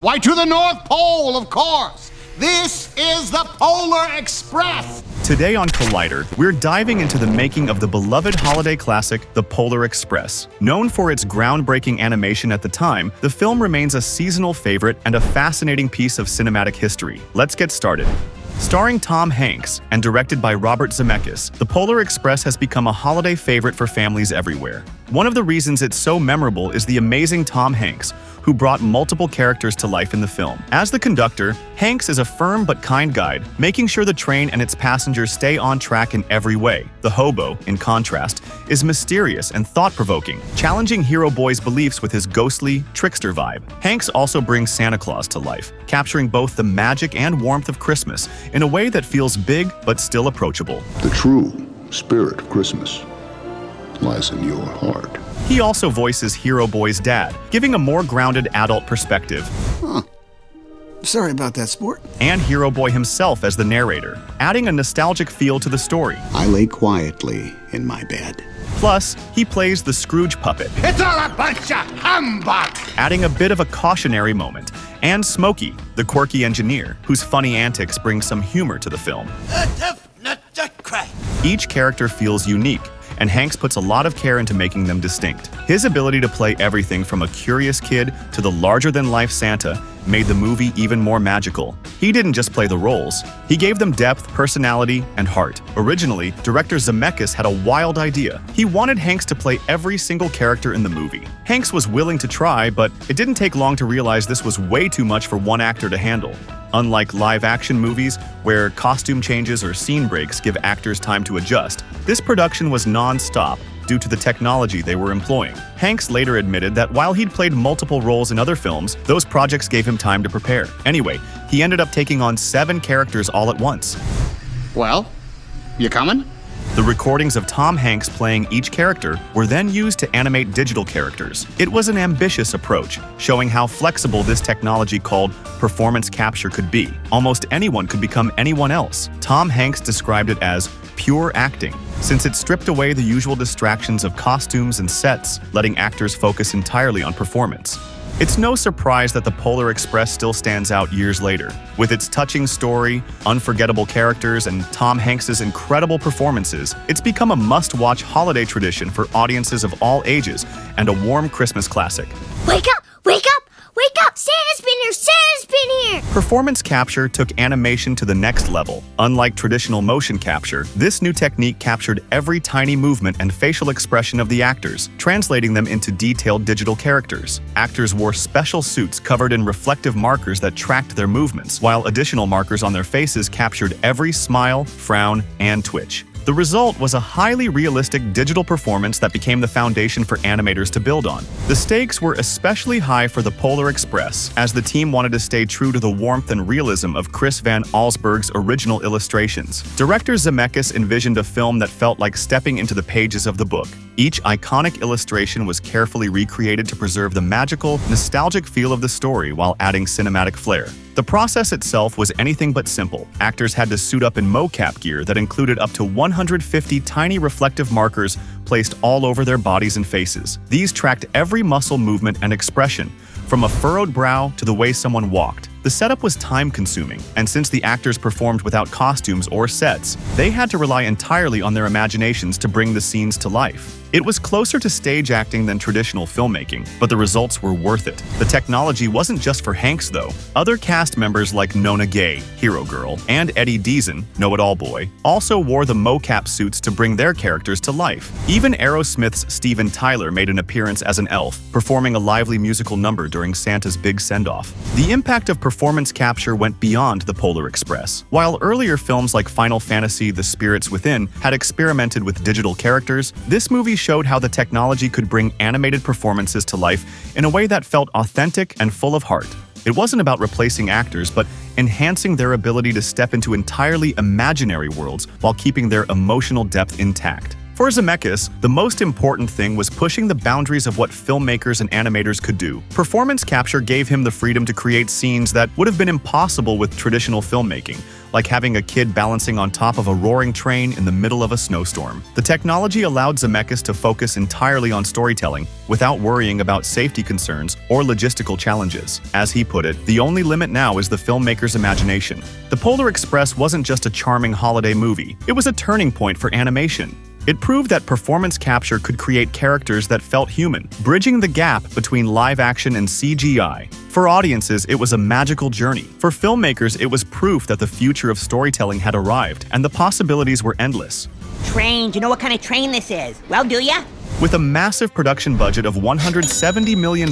Why, to the North Pole, of course. This is the Polar Express. Today on Collider, we're diving into the making of the beloved holiday classic, The Polar Express. Known for its groundbreaking animation at the time, the film remains a seasonal favorite and a fascinating piece of cinematic history. Let's get started. Starring Tom Hanks and directed by Robert Zemeckis, The Polar Express has become a holiday favorite for families everywhere. One of the reasons it's so memorable is the amazing Tom Hanks, who brought multiple characters to life in the film. As the conductor, Hanks is a firm but kind guide, making sure the train and its passengers stay on track in every way. The hobo, in contrast, is mysterious and thought-provoking, challenging Hero Boy's beliefs with his ghostly, trickster vibe. Hanks also brings Santa Claus to life, capturing both the magic and warmth of Christmas in a way that feels big but still approachable. The true spirit of Christmas lies in your heart. He also voices Hero Boy's dad, giving a more grounded adult perspective. Sorry about that, sport. And Hero Boy himself as the narrator, adding a nostalgic feel to the story. I lay quietly in my bed. Plus, he plays the Scrooge puppet, It's all a bunch of humbug. adding a bit of a cautionary moment. And Smokey, the quirky engineer, whose funny antics bring some humor to the film. Each character feels unique, and Hanks puts a lot of care into making them distinct. His ability to play everything from a curious kid to the larger-than-life Santa made the movie even more magical. He didn't just play the roles, he gave them depth, personality, and heart. Originally, director Zemeckis had a wild idea. He wanted Hanks to play every single character in the movie. Hanks was willing to try, but it didn't take long to realize this was way too much for one actor to handle. Unlike live-action movies, where costume changes or scene breaks give actors time to adjust, this production was non-stop due to the technology they were employing. Hanks later admitted that while he'd played multiple roles in other films, those projects gave him time to prepare. Anyway, he ended up taking on 7 characters all at once. Well, you coming? The recordings of Tom Hanks playing each character were then used to animate digital characters. It was an ambitious approach, showing how flexible this technology called performance capture could be. Almost anyone could become anyone else. Tom Hanks described it as pure acting, since it stripped away the usual distractions of costumes and sets, letting actors focus entirely on performance. It's no surprise that The Polar Express still stands out years later. With its touching story, unforgettable characters, and Tom Hanks's incredible performances, it's become a must-watch holiday tradition for audiences of all ages and a warm Christmas classic. Wake up! Wake up! Wake up! Santa's been here! Santa's been here! Performance capture took animation to the next level. Unlike traditional motion capture, this new technique captured every tiny movement and facial expression of the actors, translating them into detailed digital characters. Actors wore special suits covered in reflective markers that tracked their movements, while additional markers on their faces captured every smile, frown, and twitch. The result was a highly realistic digital performance that became the foundation for animators to build on. The stakes were especially high for The Polar Express, as the team wanted to stay true to the warmth and realism of Chris Van Allsburg's original illustrations. Director Zemeckis envisioned a film that felt like stepping into the pages of the book. Each iconic illustration was carefully recreated to preserve the magical, nostalgic feel of the story while adding cinematic flair. The process itself was anything but simple. Actors had to suit up in mocap gear that included up to 150 tiny reflective markers placed all over their bodies and faces. These tracked every muscle movement and expression, from a furrowed brow to the way someone walked. The setup was time-consuming, and since the actors performed without costumes or sets, they had to rely entirely on their imaginations to bring the scenes to life. It was closer to stage acting than traditional filmmaking, but the results were worth it. The technology wasn't just for Hanks, though. Other cast members like Nona Gay, Hero Girl, and Eddie Deezen, Know-It-All Boy, also wore the mocap suits to bring their characters to life. Even Aerosmith's Steven Tyler made an appearance as an elf, performing a lively musical number during Santa's big send-off. The impact of performance capture went beyond The Polar Express. While earlier films like Final Fantasy: The Spirits Within had experimented with digital characters, this movie showed how the technology could bring animated performances to life in a way that felt authentic and full of heart. It wasn't about replacing actors, but enhancing their ability to step into entirely imaginary worlds while keeping their emotional depth intact. For Zemeckis, the most important thing was pushing the boundaries of what filmmakers and animators could do. Performance capture gave him the freedom to create scenes that would have been impossible with traditional filmmaking, like having a kid balancing on top of a roaring train in the middle of a snowstorm. The technology allowed Zemeckis to focus entirely on storytelling without worrying about safety concerns or logistical challenges. As he put it, the only limit now is the filmmaker's imagination. The Polar Express wasn't just a charming holiday movie, it was a turning point for animation. It proved that performance capture could create characters that felt human, bridging the gap between live action and CGI. For audiences, it was a magical journey. For filmmakers, it was proof that the future of storytelling had arrived, and the possibilities were endless. Train, do you know what kind of train this is? Well, do ya? With a massive production budget of $170 million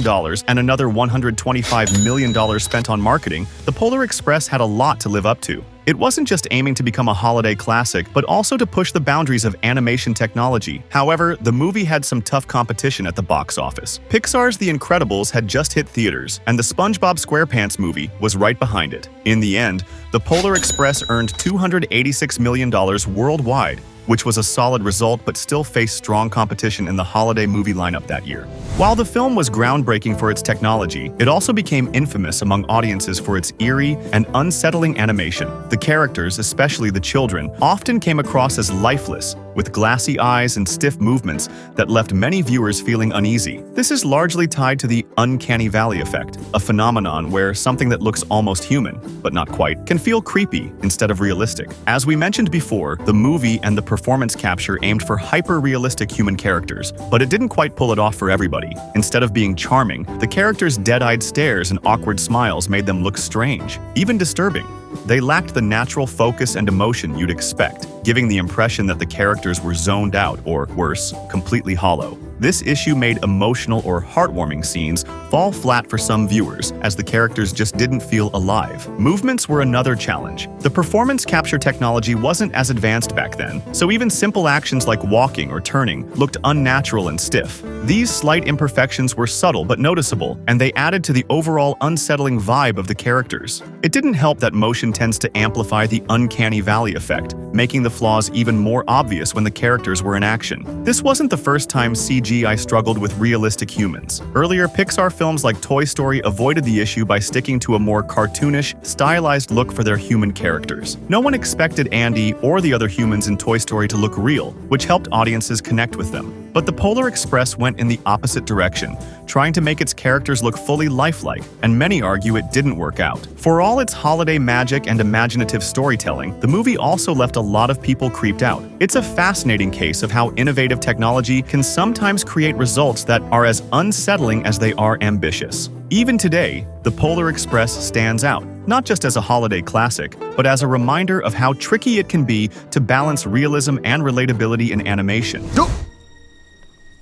and another $125 million spent on marketing, the Polar Express had a lot to live up to. It wasn't just aiming to become a holiday classic, but also to push the boundaries of animation technology. However, the movie had some tough competition at the box office. Pixar's The Incredibles had just hit theaters, and the SpongeBob SquarePants movie was right behind it. In the end, the Polar Express earned $286 million worldwide, which was a solid result but still faced strong competition in the holiday movie lineup that year. While the film was groundbreaking for its technology, it also became infamous among audiences for its eerie and unsettling animation. The characters, especially the children, often came across as lifeless, with glassy eyes and stiff movements that left many viewers feeling uneasy. This is largely tied to the uncanny valley effect, a phenomenon where something that looks almost human, but not quite, can feel creepy instead of realistic. As we mentioned before, the movie and the performance capture aimed for hyper-realistic human characters, but it didn't quite pull it off for everybody. Instead of being charming, the characters' dead-eyed stares and awkward smiles made them look strange, even disturbing. They lacked the natural focus and emotion you'd expect, giving the impression that the characters were zoned out or, worse, completely hollow. This issue made emotional or heartwarming scenes fall flat for some viewers, as the characters just didn't feel alive. Movements were another challenge. The performance capture technology wasn't as advanced back then, so even simple actions like walking or turning looked unnatural and stiff. These slight imperfections were subtle but noticeable, and they added to the overall unsettling vibe of the characters. It didn't help that motion tends to amplify the uncanny valley effect, making the flaws even more obvious when the characters were in action. This wasn't the first time CGI struggled with realistic humans. Earlier, Pixar films like Toy Story avoided the issue by sticking to a more cartoonish, stylized look for their human characters. No one expected Andy or the other humans in Toy Story to look real, which helped audiences connect with them. But the Polar Express went in the opposite direction, trying to make its characters look fully lifelike, and many argue it didn't work out. For all its holiday magic and imaginative storytelling, the movie also left a lot of people creeped out. It's a fascinating case of how innovative technology can sometimes create results that are as unsettling as they are ambitious. Even today, the Polar Express stands out, not just as a holiday classic, but as a reminder of how tricky it can be to balance realism and relatability in animation.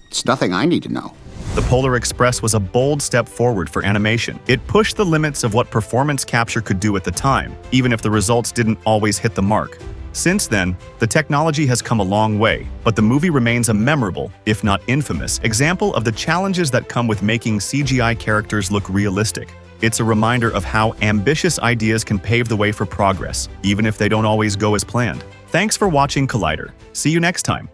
It's nothing I need to know. The Polar Express was a bold step forward for animation. It pushed the limits of what performance capture could do at the time, even if the results didn't always hit the mark. Since then, the technology has come a long way, but the movie remains a memorable, if not infamous, example of the challenges that come with making CGI characters look realistic. It's a reminder of how ambitious ideas can pave the way for progress, even if they don't always go as planned. Thanks for watching Collider. See you next time.